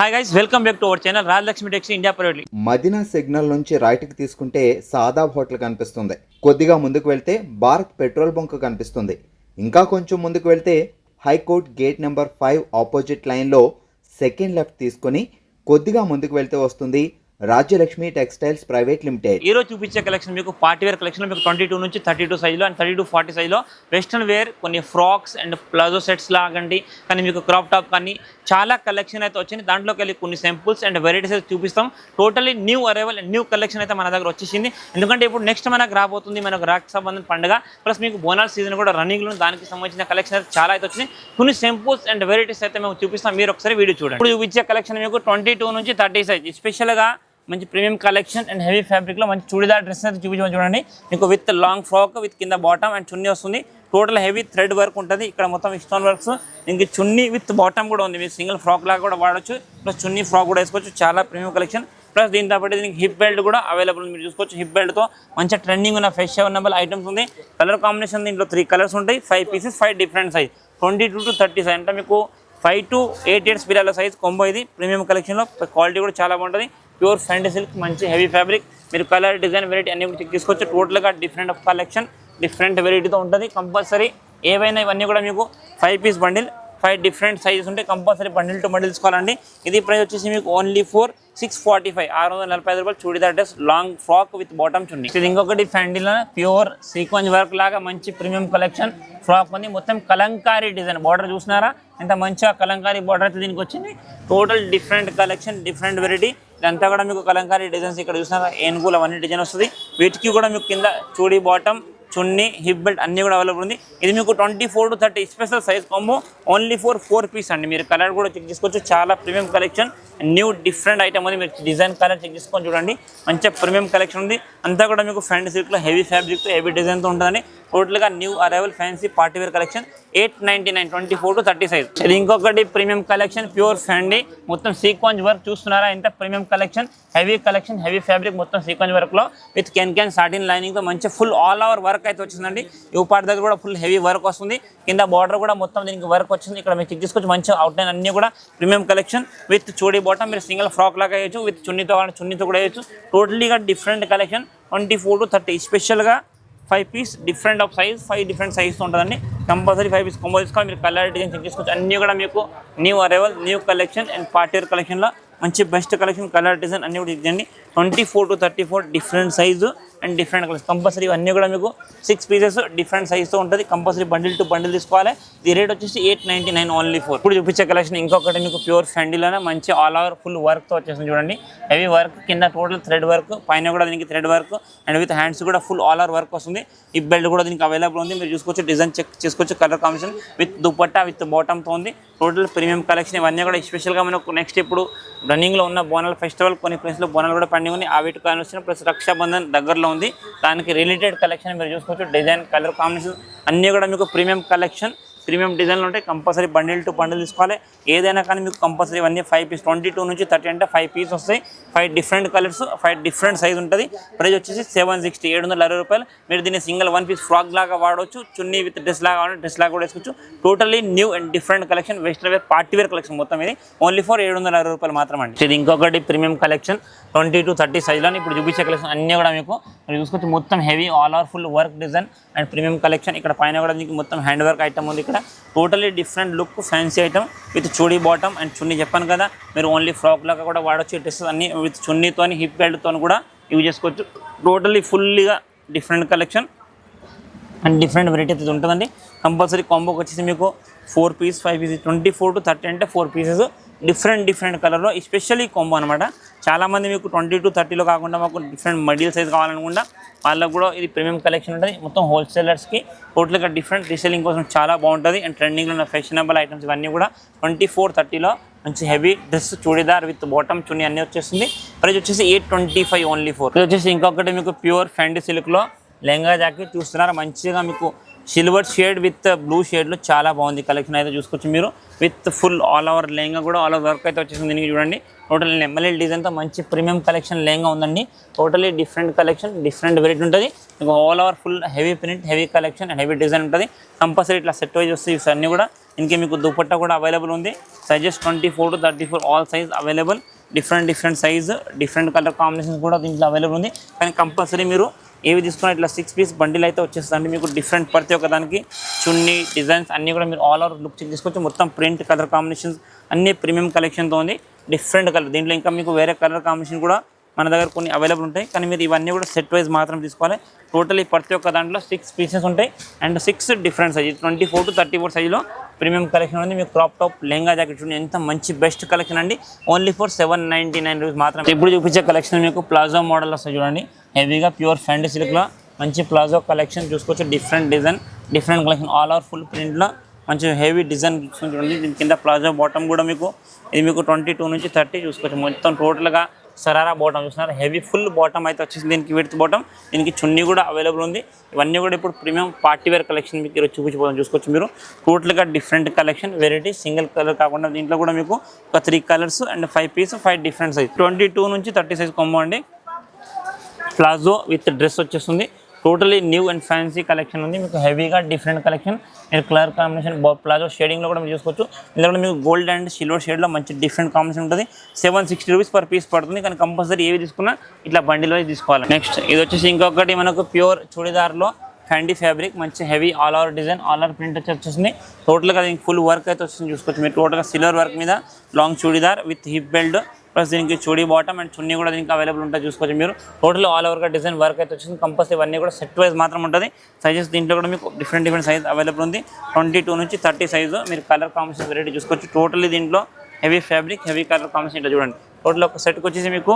Hi guys, welcome back to our channel Rajalakshmi tax India private limited. Madina signal నుంచి రైట్కి తీసుకుంటే Shadab hotel కనిపిస్తుంది. కొద్దిగా ముందుకు వెళ్తే భారత్ పెట్రోల్ బంక్ కనిపిస్తుంది. ఇంకా కొంచెం ముందుకు వెళ్తే హైకోర్ట్ గేట్ నెంబర్ 5 ఆపోజిట్ లైన్లో సెకండ్ లెఫ్ట్ తీసుకొని కొద్దిగా ముందుకు వెళ్తే వస్తుంది రాజ్యలక్ష్మి టెక్స్టైల్స్ ప్రైవేట్ లిమిటెడ్. ఈ రోజు చూపించే కలెక్షన్ మీకు పార్టీ వేర్ కలెక్షన్ మీకు 22 నుంచి 32 సైజులో అండ్ 30 to 40 సైజులో వెస్ట్రన్ వేర్ కొన్ని ఫ్రాక్స్ అండ్ ప్లాజో సెట్స్ లాగండి, కానీ మీకు క్రాప్ టాప్ కానీ చాలా కలెక్షన్ అయితే వచ్చింది. దాంట్లోకి వెళ్ళి కొన్ని సింపుల్స్ అండ్ వెరైటీస్ అయితే చూపిస్తాం. Totally new arrival and new collection అయితే మన దగ్గర వచ్చేసింది. ఎందుకంటే ఇప్పుడు నెక్స్ట్ మనకు రాబోతుంది మనకు రాఖీ సంబంధం పండుగ, ప్లస్ మీకు బోనాల్ సీజన్ కూడా రన్నింగ్లో, దానికి సంబంధించిన కలెక్షన్ అయితే చాలా అయితే వచ్చింది. కొన్ని సింపుల్స్ అండ్ వెరైటీస్ అయితే మేము చూపిస్తాం. మీరు ఒకసారి వీడియో చూడండి. ఇప్పుడు చూపించే కలెక్షన్ మీకు 22 నుంచి 30 సైజ్ స్పెషల్గా మంచి ప్రీమియం కలెక్షన్ అండ్ హెవీ ఫ్యాబ్రిక్లో మంచి చూడీదార్ డ్రెస్ అయితే చూపించమని చూడండి. మీకు విత్ లాంగ్ ఫ్రాక్ విత్ కింద బాటమ్ అండ్ చున్నీ వస్తుంది. టోటల్ హెవీ థ్రెడ్ వర్క్ ఉంటుంది. ఇక్కడ మొత్తం స్టోన్ వర్క్స్, ఇంక చున్నీ విత్ బాటమ్ కూడా ఉంది. మీకు సింగిల్ ఫ్రాక్ లాగా కూడా వాడచ్చు, ప్లస్ చున్నీ ఫ్రాక్ కూడా వేసుకోవచ్చు. చాలా ప్రీమియం కలెక్షన్. ప్లస్ దీంతో పాటు దీనికి హిప్ బెల్ట్ కూడా అవైలబుల్ మీరు చూసుకోవచ్చు. హిప్ బెల్ట్తో మంచిగా ట్రెండింగ్ ఉన్న ఫ్యాషనబుల్ ఐటమ్స్ ఉంది. కలర్ కాంబినేషన్ దీంట్లో 3 కలర్స్ ఉంటాయి. 5 pieces 5 different size 22 to 30 size అంటే మీకు 5 to 8 ఇయర్స్ పిల్లల సైజ్ కొంబో. ఇది ప్రీమియం కలెక్షన్లో క్వాలిటీ కూడా చాలా బాగుంటుంది. ప్యూర్ ఫ్యాంటసీ సిల్క్ మంచి హెవీ ఫ్యాబ్రిక్. మీరు కలర్ డిజైన్ వెరైటీ అన్ని కూడా చెక్ చేసుకోవచ్చు. టోటల్గా డిఫరెంట్ ఆఫ్ కలెక్షన్ డిఫరెంట్ వెరైటీతో ఉంటుంది. కంపల్సరీ ఏవైనా ఇవన్నీ కూడా మీకు 5 పీస్ బండిల్ 5 డిఫరెంట్ సైజెస్ ఉంటాయి. కంపల్సరీ బండిల్ టు బండిల్ తీసుకోవాలండి. ఇది ప్రైస్ వచ్చేసి మీకు ఓన్లీ ఫర్ 645 645 రూపాయలు. Churidar dress long frock with bottom chunni. ఇది ఇంకొకటి ఫ్యాండిల్ ప్యూర్ సీక్వెన్స్ వర్క్ లాగా మంచి ప్రీమియం కలెక్షన్ ఫ్రాక్ ఉంది. మొత్తం కలంకారీ డిజైన్ బార్డర్ చూసినారా ఎంత మంచిగా కలంకారీ బార్డర్ అయితే దీనికి వచ్చింది. Total different collection different variety. ఇదంతా కూడా మీకు కలంకారీ డిజైన్స్ ఇక్కడ చూసినారా ఏనుగులు అవన్నీ డిజైన్ వస్తుంది. వీటికి కూడా మీకు కింద chudi bottom chunni hip belt అన్నీ కూడా అవైలబుల్ ఉంది. ఇది మీకు 24 to 30 special size combo only for 4 piece అండి. మీరు కలర్ కూడా చెక్ చేసుకోవచ్చు. చాలా premium collection new different item ఉంది. మీరు డిజైన్ కలర్ చెక్ చేసుకొని చూడండి. మంచిగా ప్రీమియం కలెక్షన్ ఉంది. అంతా కూడా మీకు ఫ్యాంటసీ సిల్క్లో హెవీ ఫ్యాబ్రిక్తో హెవీ డిజైన్తో ఉంటుందండి. టోటల్గా new arrival fancy party wear collection 899 24 to 30 size. ఇది ఇంకొకటి ప్రీమియం కలెక్షన్ ప్యూర్ ఫ్యాండీ మొత్తం సీక్వెన్స్ వర్క్ చూస్తున్నారా ఎంత premium collection heavy collection heavy fabric మొత్తం సీక్వెన్స్ వర్క్లో విత్ క్యాన్ సాటిన్ లైనింగ్తో మంచి ఫుల్ ఆల్ ఓవర్ వర్క్ అయితే వచ్చిందండి. ఈ పార్ట్ దగ్గర కూడా ఫుల్ హెవీ వర్క్ వస్తుంది. కింద బార్డర్ కూడా మొత్తం దీనికి వర్క్ వచ్చింది. ఇక్కడ మీరు చెక్ చేసుకోవచ్చు. మంచి అవుట్లైన్ అన్నీ కూడా premium collection with chudi bottom. మీరు సింగిల్ ఫ్రాక్ లాగా వేయచ్చు, విత్ చున్నీతో కూడా వేయచ్చు. టోటలీగా డిఫరెంట్ కలెక్షన్ 24 to 30 స్పెషల్గా 5 piece different of size 5 different size ఉంటుందండి. కంపల్సరీ 5 పీస్ కాంబో తీసుకోవాలి. మీరు కలర్ డిజైన్ చెక్ చేసుకోవచ్చు. అన్నీ కూడా మీకు new arrival new collection and party wear కలెక్షన్లో మంచి బెస్ట్ కలెక్షన్ కలర్ డిజైన్ అన్నీ కూడా ఇచ్చేయండి. 24 to 34 different size and different colours. Compulsory అన్నీ కూడా మీకు 6 పీసెస్ డిఫరెంట్ సైజ్తో ఉంటుంది. కంపల్సరీ బండిల్ టు బండిల్ తీసుకోవాలి. ఈ రేట్ వచ్చేసి 899 ఓన్లీ ఫర్. ఇప్పుడు చూపించే కలెక్షన్ ఇంకొకటి మీకు ప్యూర్ ఫ్యాండీలోనే మంచి ఆల్ ఓవర్ ఫుల్ వర్క్తో వచ్చేసింది చూడండి. హెవీ వర్క్ కింద టోటల్ థ్రెడ్ వర్క్, పైన కూడా దీనికి thread work and with hands కూడా ఫుల్ ఆల్ ఓవర్ వర్క్ వస్తుంది. ఈ బెల్ట్ కూడా దీనికి అవైలబుల్ ఉంది. మీరు చూసుకోవచ్చు. డిజైన్ చెక్ చేసుకోవచ్చు. Colour combination with dupatta with బాటమ్తో ఉంది. టోటల్ ప్రీమియం కలెక్షన్ ఇవన్నీ కూడా స్పెషల్గా మనకు నెక్స్ట్ ఇప్పుడు రన్నింగ్లో ఉన్న బోనాల్ ఫెస్టివల్ కొన్ని ప్లేస్లో బోనాలు కూడా పండుగ ఉంది. ఆ వీటి కాన్వర్షన్ ప్లస్ రక్షాబంధన్ దగ్గరలో ఉంది. దానికి రిలేటెడ్ కలెక్షన్ మీరు చూసుకోవచ్చు. డిజైన్ కలర్ కాంబినేషన్ అన్నీ కూడా మీకు ప్రీమియం కలెక్షన్ ప్రీమియం డిజైన్లు ఉంటాయి. కంపల్సరీ బండిల్ టు బండిల్ తీసుకోవాలి. ఏదైనా కానీ మీకు కంపల్సరీ ఇవన్నీ 5 పీస్ 22 నుంచి 30 అంటే 5 పీస్ వస్తాయి. 5 డిఫరెంట్ కలర్స్ 5 డిఫరెంట్ సైజ్ ఉంటుంది. ప్రైస్ వచ్చేసి 760 760 రూపాయలు. మీరు దీన్ని సింగిల్ 1 పీస్ ఫ్రాక్ లాగా వాడవచ్చు. చున్నీ విత్ డ్రెస్ లాగా వాడవచ్చు, డ్రెస్ లాగా కూడా వేసుకోవచ్చు. Totally new and different collection western wear party wear collection మొత్తం ఇది ఓన్లీ ఫర్ 760 రూపాయలు మాత్రమే అండి. ఇది ఇంకొకటి ప్రీమియం కలెక్షన్ 20 to 30 సైజ్లో ఇప్పుడు చూపించే కలెక్షన్ అన్నీ కూడా మీకు మీరు చూసుకోవచ్చు. మొత్తం heavy all over full work design and premium collection. ఇక్కడ పైన కూడా మీకు మొత్తం హ్యాండ్ వర్క్ ఐటమ్ ఉంది. ఇక్కడ totally different look fancy item with chudi bottom and chunni చెప్పాను కదా. మీరు ఓన్లీ ఫ్రాక్ లాగా కూడా వాడచ్చు. డ్రెస్సెస్ అన్ని విత్ చున్నీతో హిప్ బెల్ట్తో కూడా యూజ్ చేసుకోవచ్చు. టోటలీ ఫుల్లీగా different collection and different variety అయితే ఉంటుందండి. కంపల్సరీ కాంబోకి వచ్చేసి మీకు 4 పీస్ 5 పీస్ 24 to 30 అంటే 4 పీసెస్ డిఫరెంట్ కలర్లో ఎస్పెషల్లీ కాంబో అనమాట. చాలామంది మీకు 20 to 30లో కాకుండా మాకు డిఫరెంట్ మిడిల్ సైజ్ కావాలనుకుంటా వాళ్ళకు కూడా ఇది ప్రీమియం కలెక్షన్ ఉంటుంది. మొత్తం హోల్సేలర్స్కి టోటల్గా డిఫరెంట్ రీసెల్లింగ్ కోసం చాలా బాగుంటుంది. అండ్ ట్రెండింగ్లో ఉన్న ఫ్యాషనబుల్ ఐటమ్స్ ఇవన్నీ కూడా 24 30లో మంచి heavy dress churidar with bottom chunni అన్నీ వచ్చేస్తుంది. ప్రైస్ వచ్చేసి 825 ఓన్లీ ఫర్. ఇది వచ్చేసి ఇంకొకటి మీకు ప్యూర్ ఫ్యాండీ సిల్క్లో లెహంగా జాకెట్ చూస్తున్నారు. మంచిగా మీకు సిల్వర్ షేడ్ విత్ బ్లూ షేడ్లో చాలా బాగుంది కలెక్షన్ అయితే చూసుకోవచ్చు మీరు. With full all over lehenga కూడా ఆల్ ఓవర్ వర్క్ అయితే వచ్చేసింది. దీనికి చూడండి టోటల్ ఎంఎల్ఎల్ డిజైన్తో మంచి ప్రీమియం కలెక్షన్ లెహంగా ఉందండి. Totally different collection, different variety ఉంటుంది. మీకు all over full heavy print, heavy collection and heavy design ఉంటుంది. కంపల్సరీ ఇట్లా సెట్ వైజ్ వస్తాయి ఇవి అన్నీ కూడా. ఇంకే మీకు దుపట్టా కూడా అవైలబుల్ ఉంది. Sizes 24 to 34 all size available. Different size, different colour combinations కూడా దీంట్లో అవైలబుల్ ఉంది. కానీ కంపల్సరీ మీరు ఏవి తీసుకున్నా ఇట్లా 6 పీస్ బండిల్ అయితే వచ్చేస్తుంది. మీకు డిఫరెంట్ ప్రతి ఒక్క దానికి చున్నీ డిజైన్స్ అన్నీ కూడా మీరు ఆల్ ఓవర్ లుక్ చెక్ చేసుకోవచ్చు. మొత్తం ప్రింట్ కలర్ కాంబినేషన్స్ అన్నీ ప్రీమియం కలెక్షన్తో ఉంది. డిఫరెంట్ కలర్, దీంట్లో ఇంకా మీకు వేరే కలర్ కాంబినేషన్ కూడా మన దగ్గర కొన్ని అవైలబుల్ ఉంటాయి. కానీ మీరు ఇవన్నీ కూడా సెట్ వైజ్ మాత్రం తీసుకోవాలి. టోటలీ ప్రతి ఒక్క దాంట్లో 6 పీసెస్ ఉంటాయి అండ్ 6 డిఫరెంట్ సైజ్, 24 to 34 సైజులో ప్రీమియం కలెక్షన్ ఉంది. మీకు క్రాప్ టాప్ లెహంగా జాకెట్ చూడండి ఎంత మంచి బెస్ట్ కలెక్షన్ అండి. ఓన్లీ ఫర్ 799 రూపీస్ మాత్రం. ఇప్పుడు చూపించే కలెక్షన్ మీకు ప్లాజో మోడల్ వస్తుంది చూడండి. హెవీగా ప్యూర్ ఫ్యాండీ సిల్క్లో మంచి ప్లాజో కలెక్షన్ చూసుకోవచ్చు. Different design, different collection all over full ప్రింట్లో మంచి హెవీ డిజైన్ చూడండి. దీని కింద ప్లాజో బాటమ్ కూడా మీకు ఇది మీకు 22 నుంచి 30 చూసుకోవచ్చు. మొత్తం టోటల్గా సరారా బాటమ్ చూస్తున్నారు. హెవీ ఫుల్ బాటమ్ అయితే వచ్చేసి దీనికి విడ్త్ బాటమ్, దీనికి చున్నీ కూడా అవైలబుల్ ఉంది. ఇవన్నీ కూడా ఇప్పుడు ప్రీమియం పార్టీ వేర్ కలెక్షన్ మీకు ఈరోజు చూపించబోతాం చూసుకోవచ్చు మీరు. టోటల్గా different collection variety, single colour కాకుండా దీంట్లో కూడా మీకు ఒక 3 colours and 5 piece 5 different size. 22 నుంచి 30 సైజ్ కాంబో అండి. ప్లాజో విత్ డ్రెస్ వచ్చేస్తుంది. Totally new and fancy collection ఉంది. మీకు హెవీగా డిఫరెంట్ కలెక్షన్. మీరు కలర్ కాంబినేషన్ ప్లాజో షేడింగ్లో కూడా మీరు చూసుకోవచ్చు. ఇందులో కూడా మీకు గోల్డ్ అండ్ సిల్వర్ షేడ్లో మంచి డిఫరెంట్ కాంబినేషన్ ఉంటుంది. 760 రూపీస్ పర్ పీస్ పడుతుంది. కానీ కంపల్సరీ ఏవి తీసుకున్నా ఇట్లా బండిలో తీసుకోవాలి. నెక్స్ట్ ఇది వచ్చేసి ఇంకొకటి మనకు ప్యూర్ చుడిదార్లో ఫ్యాండీ ఫ్యాబ్రిక్, మంచి heavy all over design, all over print వచ్చేసింది. టోటల్గా దీనికి ఫుల్ వర్క్ అయితే వచ్చింది చూసుకోవచ్చు మీరు. టోటల్గా సిల్వర్ వర్క్ మీద long churidar with hip belt plus దీనికి చూడీ బాటమ్ అండ్ చున్నీ కూడా దీనికి అవైలబుల్ ఉంటుంది చూసుకోవచ్చు మీరు. టోటల్ ఆల్ ఓవర్గా డిజైన్ వర్క్ అయితే వచ్చింది. కంపల్సరీ ఇవన్నీ కూడా సెట్ వైజ్ మాత్రం ఉంటుంది. సైజెస్ దీంట్లో కూడా మీకు డిఫరెంట్ సైజ్ అవైలబుల్ ఉంది. 22 నుంచి 30 సైజు. మీరు కలర్ కాంబినేషన్ వెరైటీ చూసుకోవచ్చు. టోటల్లీ దీంట్లో heavy fabric, heavy colour combination ఇట్లా చూడండి. టోటల్ ఒక సెట్కి వచ్చేసి మీకు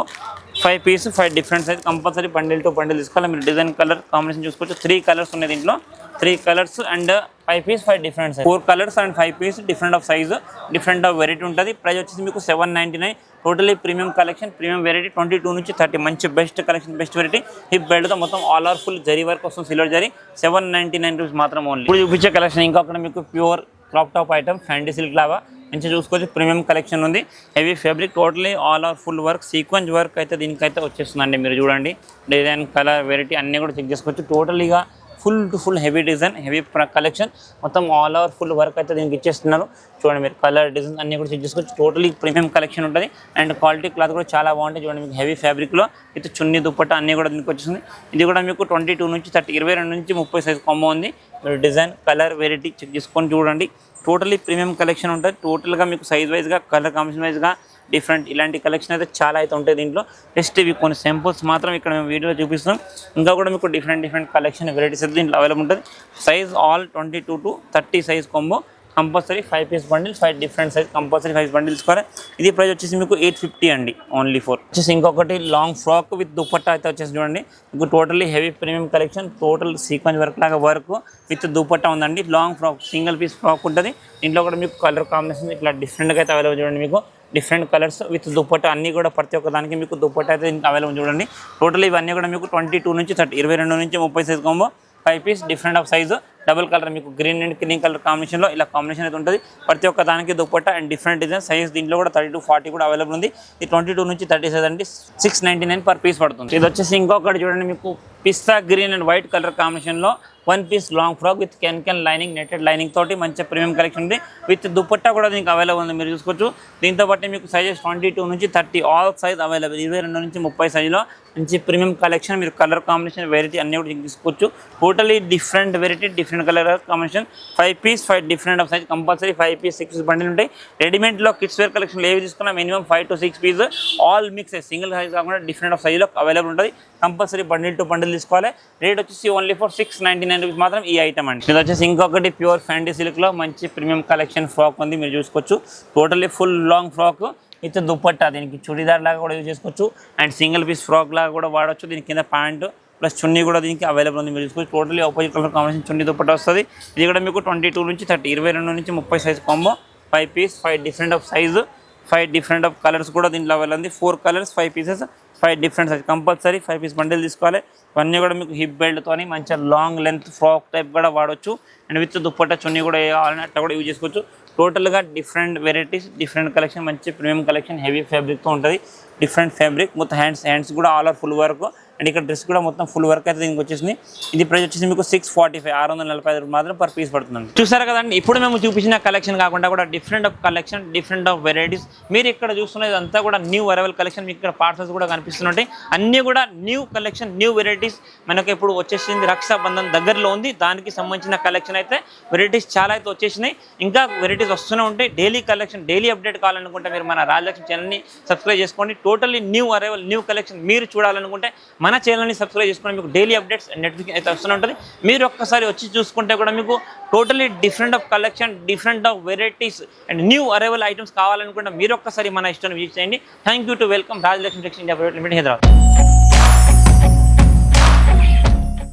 5 piece 5 different size. Compulsory bundle to bundle తీసుకోవాలి. మీరు డిజైన్ కలర్ కాంబినేషన్ చూసుకోవచ్చు. 3 కలర్స్ ఉన్నాయి దీంట్లో. 3 colours and 5 piece 5 different size. 4 colours and 5 piece different of size, different of variety ఉంటుంది. ప్రైస్ వచ్చేసి మీకు 799. Totally premium collection, premium variety. 22 నుంచి 30 మంచి best collection, best variety. Hip బెల్ట్తో మొత్తం all over full zari work వస్తుంది. సిల్వర్ జరీ. 799 రూపీస్ మాత్రం only. ఇప్పుడు చూపించే కలెక్షన్ ఇంకొకటి మీకు pure crop top item Fendi silk లాగా మంచిగా చూసుకోవచ్చు. ప్రీమియం కలెక్షన్ ఉంది. Heavy fabric, totally all over full work, sequence work అయితే దీనికైతే వచ్చేస్తుందండి. మీరు చూడండి డిజైన్, కలర్, వెరైటీ అన్నీ కూడా చెక్ చేసుకోవచ్చు. టోటలీగా full to full heavy design, heavy collection, మొత్తం ఆల్ ఓవర్ ఫుల్ వర్క్ అయితే దీనికి ఇచ్చేస్తున్నారు. చూడండి మీరు కలర్, డిజైన్ అన్నీ కూడా చెక్ చేసుకోవచ్చు. టోటలీ ప్రీమియం కలెక్షన్ ఉంటుంది అండ్ క్వాలిటీ క్లాత్ కూడా చాలా బాగుంటుంది. చూడండి మీకు హెవీ ఫ్యాబ్రిక్లో విత్ చున్నీ దుప్పట్ట అన్నీ కూడా దీనికి వచ్చేస్తుంది. ఇది కూడా మీకు 22 నుంచి 30, 22 నుంచి 30 సైజ్ కాంబో ఉంది. మీరు డిజైన్, కలర్, వెరైటీ చెక్ చేసుకొని చూడండి. టోటలీ ప్రీమియం కలెక్షన్ ఉంటుంది. టోటల్గా మీకు సైజ్ వైజ్గా, కలర్ కాంబినేషన్ వైజ్గా డిఫరెంట్ ఇలాంటి కలెక్షన్ అయితే చాలా అయితే ఉంటాయి దీంట్లో. జస్ట్ ఇవి కొన్ని సింపుల్స్ మాత్రం ఇక్కడ మేము వీడియోలో చూపిస్తాం. ఇంకా కూడా మీకు డిఫరెంట్ కలెక్షన్ వెరైటీస్ అయితే దీంట్లో అవైలబుల్ ఉంటుంది. Size all 22 to 30 size combo. Compulsory 5 piece bundle, 5 different size, compulsory 5 bundle తీసుకోవాలి. ఇది ప్రైస్ వచ్చేసి మీకు 850 అండి ఓన్లీ ఫర్. వచ్చేసి ఇంకొకటి లాంగ్ ఫ్రాక్ విత్ దుపట్టా అయితే వచ్చేసి చూడండి. మీకు totally heavy premium collection, total sequence work లాగా వర్క్ విత్ దుపట్టా ఉందండి. Long frock, single piece frock ఉంటుంది. దీంట్లో కూడా మీకు కలర్ కాంబినేషన్ ఇట్లా డిఫరెంట్గా అయితే అవైలబుల్ చూడండి. మీకు డిఫరెంట్ కలర్స్ విత్ దుపట్టా అన్నీ కూడా ప్రతి ఒక్క దానికి మీకు దుపట్టా అయితే అవైలబుల్ చూడండి. టోటల్ ఇవన్నీ కూడా మీకు 22 నుంచి 30, 22 నుంచి 30 size combo. 5 piece different of size, double colour మీకు గ్రీన్ అండ్ క్రీమ్ కలర్ కాంబినేషన్లో ఇలా కాంబినేషన్ అయితే ఉంటుంది. ప్రతి ఒక్క దానికి dupatta and different design. Size దీంట్లో కూడా 30 to 40 కూడా అవైలబుల్ ఉంది. ఇది 22 నుంచి 30 సైజ్ అండి. 699 పర్ పీస్ పడుతుంది. ఇది వచ్చేసి ఇంకొకటి చూడండి మీకు pista green and white colour కాంబినేషన్లో 1 piece long frock with can lining, netted lining తోటి మంచి ప్రీమియం కలెక్షన్ ఉంది. విత్ దుపట్టా కూడా దీనికి అవైలబుల్ ఉంది. మీరు చూసుకోవచ్చు. దీంతో బట్టి మీకు సైజెస్ 22 నుంచి 30 ఆల్ సైజ్ అవైలబుల్. 22 నుంచి 30 సైజులో మంచి ప్రీమియం కలెక్షన్. మీరు కలర్ కాంబినేషన్, వెరైటీ అన్నీ కూడా తీసుకోవచ్చు. Totally different variety, different colour combination. 5 piece 5 different of size. Compulsory 5 piece 6 bundle ఉంటాయి. రెడీమేడ్లో కిడ్స్ వేర్ కలెక్షన్ ఏవి తీసుకున్నా minimum 5 to 6 piece all mix, single size కాకుండా డిఫరెంట్ ఆఫ్ సైజ్లో అవైలబుల్ ఉంటుంది. కంపల్సరీ బండిల్ టు బండిల్ తీసుకోవాలి. రేట్ వచ్చేసి only for 699 rupees మాత్రం ఈ ఐటమ్ అండి. ఇది వచ్చేసి ఇంకొకటి ప్యూర్ ఫ్యాండీ సిల్క్లో మంచి ప్రీమియం కలెక్షన్ ఫ్రాక్ ఉంది. మీరు చూసుకోవచ్చు. Totally full long frock with dupatta. దీనికి చుడిదార్ లాగా కూడా యూజ్ చేసుకోవచ్చు అండ్ సింగిల్ పీస్ ఫ్రాక్ లాగా కూడా వాడచ్చు. దీని కింద ప్యాంట్ ప్లస్ చున్నీ కూడా దీనికి అవైలబుల్ ఉంది. మీరు చూసుకోవచ్చు. టోటల్లీ ఆపోజిట్ కలర్ కాంబినేషన్ చున్నీ దుపట్టా వస్తుంది. ఇది కూడా మీకు 22 నుంచి 30, 22 నుంచి 30 size combo. 5 piece 5 different of size, 5 different of colours కూడా దీంట్లో అవైలబుల్ ఉంది. 4 colours 5 pieces 5 different size compulsory 5 piece bundle తీసుకోవాలి. ఇవన్నీ కూడా మీకు హిప్ బెల్ట్తోని మంచిగా లాంగ్ లెంత్ ఫ్రాక్ టైప్ కూడా వాడవచ్చు. అండ్ విత్ దుప్పట్టా చున్నీ కూడా కావాలని అట్లా కూడా యూజ్ చేసుకోవచ్చు. టోటల్గా డిఫరెంట్ వెరైటీస్, డిఫరెంట్ కలెక్షన్, మంచి ప్రీమియం కలెక్షన్, హెవీ ఫ్యాబ్రిక్తో ఉంటుంది. డిఫరెంట్ ఫ్యాబ్రిక్ మొత్తం హ్యాండ్స్ కూడా all over full work. And ఇక్కడ డ్రెస్ కూడా మొత్తం ఫుల్ వర్క్ అయితే దీనికి వచ్చేసింది. ఇది ప్రైస్ వచ్చేసి మీకు 645 645 మాత్రం పర్ పీస్ పడుతుందండి. చూసారు కదండి, ఇప్పుడు మేము చూపించిన కలెక్షన్ కాకుండా కూడా different of collection, different of varieties. మీరు ఇక్కడ చూస్తున్నది అంతా కూడా న్యూ అరైవల్ కలెక్షన్. మీకు ఇక్కడ పార్సల్స్ కూడా కనిపిస్తుంటాయి. అన్నీ కూడా న్యూ కలెక్షన్, న్యూ వెరైటీస్. మనకు ఇప్పుడు వచ్చేసింది రక్షాబంధన్ దగ్గరలో ఉంది. దానికి సంబంధించిన కలెక్షన్ అయితే వెరైటీస్ చాలా అయితే వచ్చేసినాయి. ఇంకా వెరైటీస్ వస్తూనే ఉంటాయి. డైలీ కలెక్షన్, డైలీ అప్డేట్ కావాలనుకుంటే మీరు మన రాజలక్ష్మి ఛానల్ని సబ్స్క్రైబ్ చేసుకోండి. Totally new arrival, new collection మీరు చూడాలనుకుంటే మన ఛానల్ని సబ్స్క్రైబ్ చేసుకుని మీకు డైలీ అప్డేట్స్ అండ్ నోటిఫికేషన్ అయితే వస్తూనే ఉంటుంది. మీరు ఒక్కసారి వచ్చి చూసుకుంటే కూడా మీకు totally different of collection, different of varieties and new arrival items కావాలనుకుంటే మీరు ఒక్కసారి మన ఇష్టం విజిట్ చేయండి. Thank you to welcome Rajalakshmi tax India private limited, Hyderabad.